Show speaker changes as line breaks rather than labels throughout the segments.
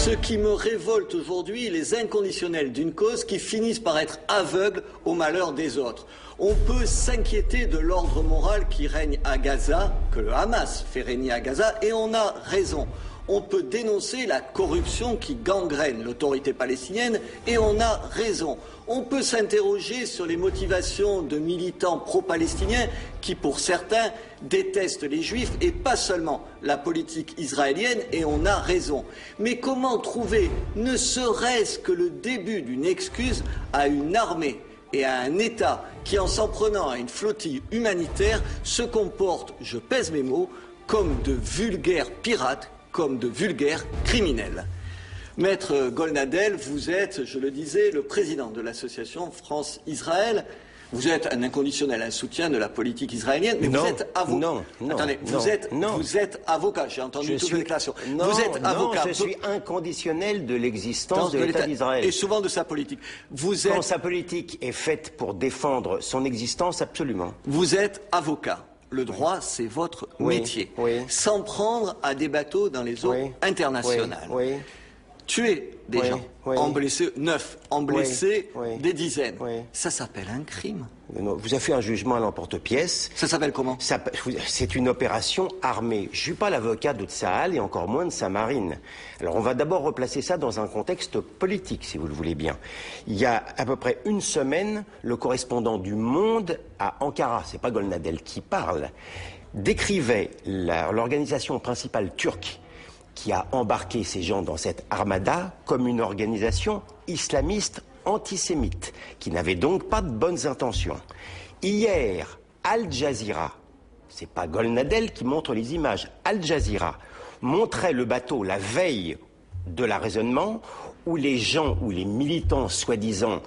Ce qui me révolte aujourd'hui, les inconditionnels d'une cause qui finissent par être aveugles au malheur des autres. On peut s'inquiéter de l'ordre moral qui règne à Gaza, que le Hamas fait régner à Gaza, et on a raison. On peut dénoncer la corruption qui gangrène l'autorité palestinienne, et on a raison. On peut s'interroger sur les motivations de militants pro-palestiniens qui, pour certains, détestent les Juifs et pas seulement la politique israélienne, et on a raison. Mais comment trouver, ne serait-ce que le début d'une excuse à une armée et à un État qui, en s'en prenant à une flottille humanitaire, se comporte, je pèse mes mots, comme de vulgaires pirates, comme de vulgaires criminels. Maître Golnadel, vous êtes, je le disais, le président de l'association France-Israël. Vous êtes un inconditionnel, un soutien de la politique israélienne, mais vous êtes avocat. Attendez, vous êtes avocat, j'ai entendu toute déclaration. Vous êtes avocat.
Je suis inconditionnel de l'existence de l'État d'Israël.
Et souvent de sa politique.
Quand sa politique est faite pour défendre son existence, absolument.
Vous êtes avocat. Le droit, c'est votre métier. S'en prendre à des bateaux dans les eaux internationales. Tuer des gens, en blesser 9, en blesser des dizaines. Ça s'appelle un crime.
Vous avez fait un jugement à l'emporte-pièce.
Ça s'appelle comment?
C'est une opération armée. Je ne suis pas l'avocat de Tsahal et encore moins de sa marine. Alors on va d'abord replacer ça dans un contexte politique, si vous le voulez bien. Il y a à peu près une semaine, le correspondant du Monde à Ankara, c'est pas Golnadel qui parle, décrivait l'organisation principale turque qui a embarqué ces gens dans cette armada comme une organisation islamiste antisémite, qui n'avait donc pas de bonnes intentions. Hier, Al Jazeera, c'est pas Golnadel qui montre les images, Al Jazeera montrait le bateau la veille de l'arraisonnement où les gens, où les militants soi-disant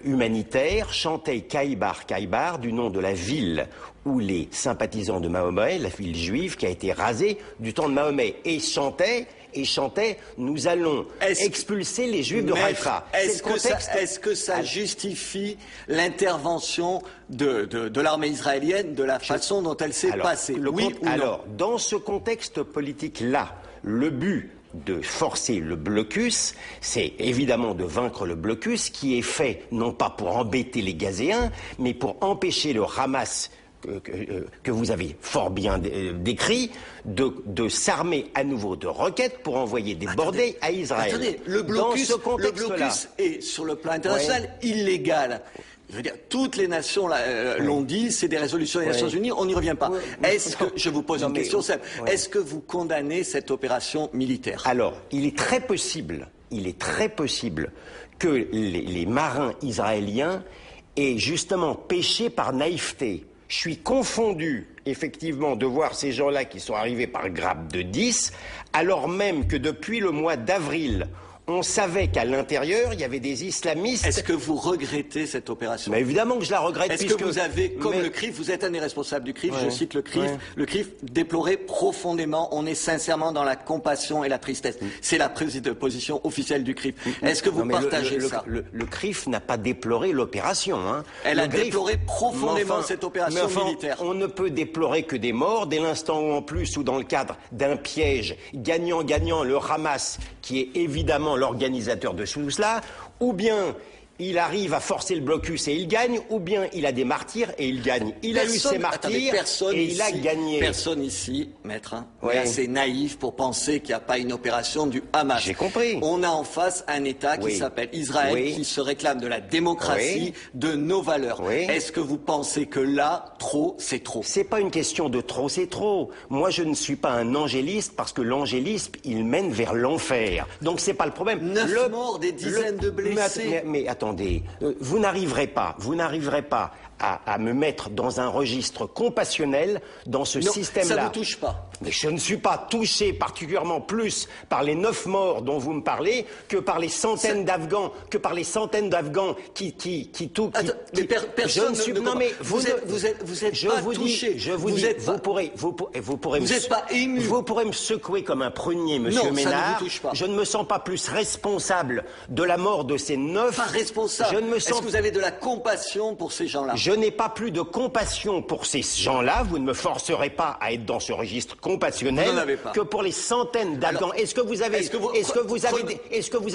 humanitaires chantaient Kaïbar, Kaïbar du nom de la ville où les sympathisants de Mahomet, la ville juive qui a été rasée du temps de Mahomet, et chantaient nous allons expulser les juifs de Haïfa.
Est-ce que ça justifie l'intervention de l'armée israélienne de la façon dont elle s'est passée?
Alors, dans ce contexte politique-là, le but de forcer le blocus, c'est évidemment de vaincre le blocus qui est fait non pas pour embêter les Gazéens, mais pour empêcher le Hamas que vous avez fort bien décrit, de s'armer à nouveau de roquettes pour envoyer des bordées à Israël.
Attendez, le blocus est, sur le plan international, illégal. Je veux dire, toutes les nations l'ont dit, c'est des résolutions des Nations Unies, on n'y revient pas. Est-ce que, je vous pose une question simple, est-ce que vous condamnez cette opération militaire?
Alors, il est très possible que les marins israéliens aient justement pêché par naïveté. Je suis confondu, effectivement, de voir ces gens-là qui sont arrivés par grappe de 10, alors même que depuis le mois d'avril, on savait qu'à l'intérieur, il y avait des islamistes.
Est-ce que vous regrettez cette opération?
Mais évidemment que je la regrette.
Est-ce que vous avez, comme le CRIF, vous êtes un des responsables du CRIF, je cite le CRIF déplorait profondément, on est sincèrement dans la compassion et la tristesse. C'est la position officielle du CRIF. Est-ce que vous partagez ça?
Le CRIF n'a pas déploré l'opération.
Elle a déploré profondément cette opération militaire.
On ne peut déplorer que des morts dès l'instant où, en plus, ou dans le cadre d'un piège gagnant-gagnant, le Hamas, qui est évidemment l'organisateur de tout cela, ou bien il arrive à forcer le blocus et il gagne, ou bien il a des martyrs et il gagne. Il a eu ses martyrs et il a gagné.
Personne ici, maître, est assez naïf pour penser qu'il n'y a pas une opération du Hamas.
J'ai compris.
On a en face un État qui s'appelle Israël, qui se réclame de la démocratie, de nos valeurs. Est-ce que vous pensez que là, trop, c'est trop?
C'est pas une question de trop, c'est trop. Moi, je ne suis pas un angéliste parce que l'angélisme, il mène vers l'enfer. Donc c'est pas le problème.
9 morts, des dizaines de blessés.
Mais attendez, vous n'arriverez pas à me mettre dans un registre compassionnel dans ce système-là.
Ça ne vous touche pas.
Mais je ne suis pas touché particulièrement plus par les 9 morts dont vous me parlez que par les centaines d'Afghans, qui
personne non mais vous êtes pas touché.
Vous n'êtes pas ému. Vous pourrez me secouer comme un prunier, monsieur Ménard.
Ça ne vous touche pas.
Je ne me sens pas plus responsable de la mort de ces 9.
Pas responsable. Est-ce que vous avez de la compassion pour ces gens-là?
Je n'ai pas plus de compassion pour ces gens-là. Vous ne me forcerez pas à être dans ce registre compassionnel que pour les centaines d'Afghans. Est-ce que vous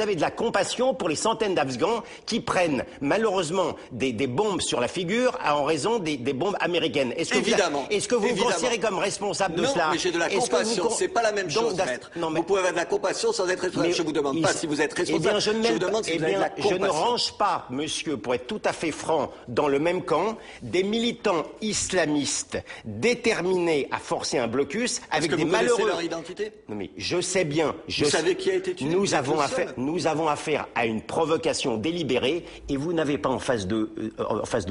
avez de la compassion pour les centaines d'Afghans qui prennent malheureusement des bombes sur la figure en raison des bombes américaines? Est-ce que vous vous considérez comme responsable de cela?
Non, mais j'ai de la compassion. C'est pas la même chose, maître. Vous pouvez avoir de la compassion sans être responsable. Je vous demande pas si vous êtes responsable. Je vous demande si vous avez de la compassion.
Je ne range pas, monsieur, pour être tout à fait franc, dans le même camp, des militants islamistes déterminés à forcer un blocus avec des malheureux.
Est-ce que vous connaissez leur identité?
Non mais je sais bien.
Vous savez qui a été tué?
Nous avons affaire à une provocation délibérée et vous n'avez pas en face de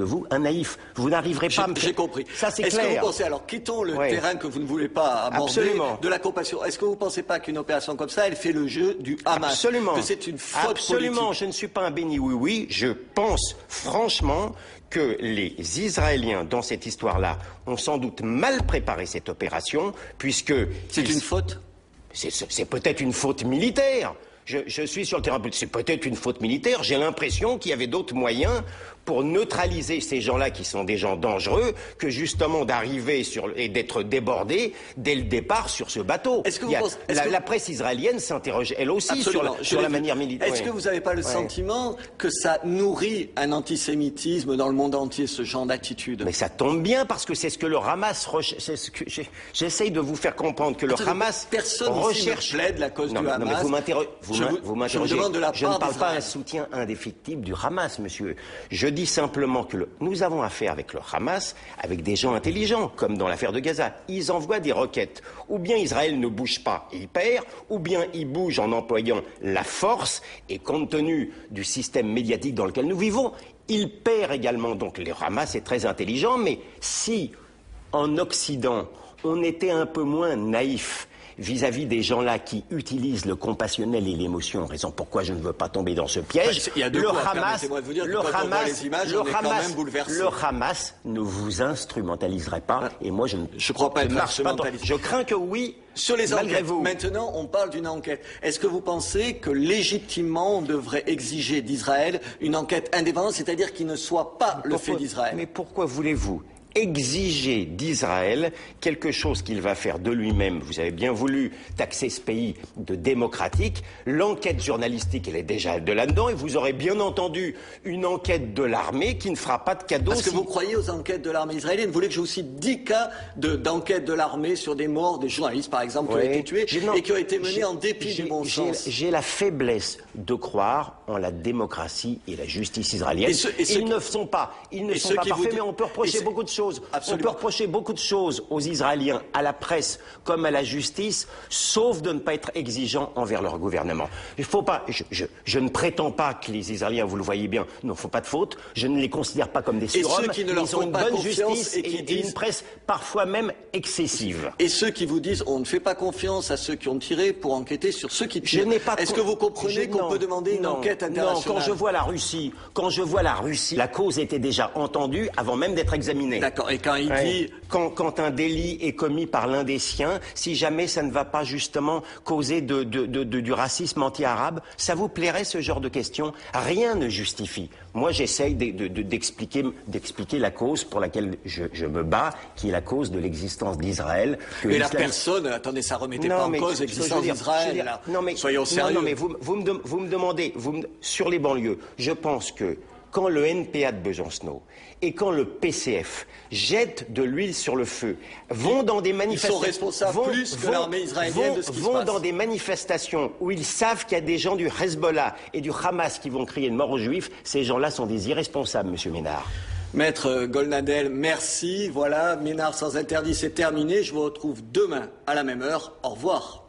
vous un naïf. Vous n'arriverez pas à me faire...
J'ai compris.
Ça c'est clair.
Est-ce que vous pensez, alors quittons le terrain que vous ne voulez pas aborder, de la compassion. Est-ce que vous ne pensez pas qu'une opération comme ça, elle fait le jeu du Hamas?
Absolument.
Que c'est une faute
Absolument.
politique?
Je ne suis pas un béni oui-oui. Je pense franchement que les Israéliens, dans cette histoire-là, ont sans doute mal préparé cette opération, puisque...
C'est une faute?
C'est peut-être une faute militaire. Je suis sur le terrain, c'est peut-être une faute militaire. J'ai l'impression qu'il y avait d'autres moyens pour neutraliser ces gens-là qui sont des gens dangereux que justement d'arriver et d'être débordés dès le départ sur ce bateau. La presse israélienne s'interroge elle aussi sur la manière militaire.
Est-ce que vous n'avez pas le sentiment que ça nourrit un antisémitisme dans le monde entier, ce genre d'attitude?
Mais ça tombe bien parce que c'est ce que le Hamas j'essaye de vous faire comprendre que le Hamas recherche
plaide la cause du Hamas.
Non, mais vous m'interrogez. Je ne parle pas d'un soutien indéfectible du Hamas, monsieur. Je dis simplement que nous avons affaire avec le Hamas, avec des gens intelligents, comme dans l'affaire de Gaza. Ils envoient des roquettes. Ou bien Israël ne bouge pas et il perd, ou bien il bouge en employant la force, et compte tenu du système médiatique dans lequel nous vivons, il perd également. Donc le Hamas est très intelligent, mais si, en Occident, on était un peu moins naïf vis-à-vis des gens-là qui utilisent le compassionnel et l'émotion, raison pourquoi je ne veux pas tomber dans ce piège.
Il y a deux points, permettez-moi de vous dire que quand on voit les images, on est quand même bouleversé.
Le Hamas ne vous instrumentaliserait pas, et moi je ne
crois pas être instrumentaliste.
Je crains que oui.
Sur les enquêtes, maintenant on parle d'une enquête. Est-ce que vous pensez que légitimement on devrait exiger d'Israël une enquête indépendante, c'est-à-dire qu'il ne soit pas le fait d'Israël?
Mais pourquoi voulez-vous exiger d'Israël quelque chose qu'il va faire de lui-même? Vous avez bien voulu taxer ce pays de démocratique. L'enquête journalistique, elle est déjà de là-dedans. Et vous aurez bien entendu une enquête de l'armée qui ne fera pas de cadeau.
Est-ce que vous croyez aux enquêtes de l'armée israélienne? Vous voulez que je vous cite 10 cas d'enquête de l'armée sur des morts des journalistes, par exemple, qui ont été tués et qui ont été menés en dépit du bon sens?
J'ai la faiblesse de croire en la démocratie et la justice israélienne. Ils ne sont pas parfaits, mais on peut reprocher beaucoup de choses. On peut reprocher beaucoup de choses aux Israéliens, à la presse comme à la justice, sauf de ne pas être exigeants envers leur gouvernement. Il faut pas. Je ne prétends pas que les Israéliens, vous le voyez bien, ne font pas de faute. Je ne les considère pas comme des surhommes.
Et ceux qui ne leur font pas confiance et qui disent
une presse parfois même excessive.
Et ceux qui vous disent on ne fait pas confiance à ceux qui ont tiré pour enquêter sur ceux qui tirent. Est-ce que vous comprenez qu'on peut demander une enquête internationale?
Non, quand je vois la Russie, la cause était déjà entendue avant même d'être examinée.
D'accord. Et quand il dit...
Quand un délit est commis par l'un des siens, si jamais ça ne va pas justement causer du racisme anti-arabe, ça vous plairait ce genre de questions? Rien ne justifie. Moi, j'essaye d'expliquer la cause pour laquelle je me bats, qui est la cause de l'existence d'Israël.
Mais la personne, attendez, ça remettait pas en cause l'existence d'Israël. Soyons sérieux.
Non, mais vous me demandez, sur les banlieues, je pense que quand le NPA de Besancenot et quand le PCF jettent de l'huile sur le feu, vont dans des manifestations...
Ils sont responsables plus que l'armée israélienne de ce qui se passe.
Vont dans des manifestations où ils savent qu'il y a des gens du Hezbollah et du Hamas qui vont crier une mort aux Juifs. Ces gens-là sont des irresponsables, monsieur Ménard.
Maître Golnadel, merci. Voilà, Ménard sans interdit, c'est terminé. Je vous retrouve demain à la même heure. Au revoir.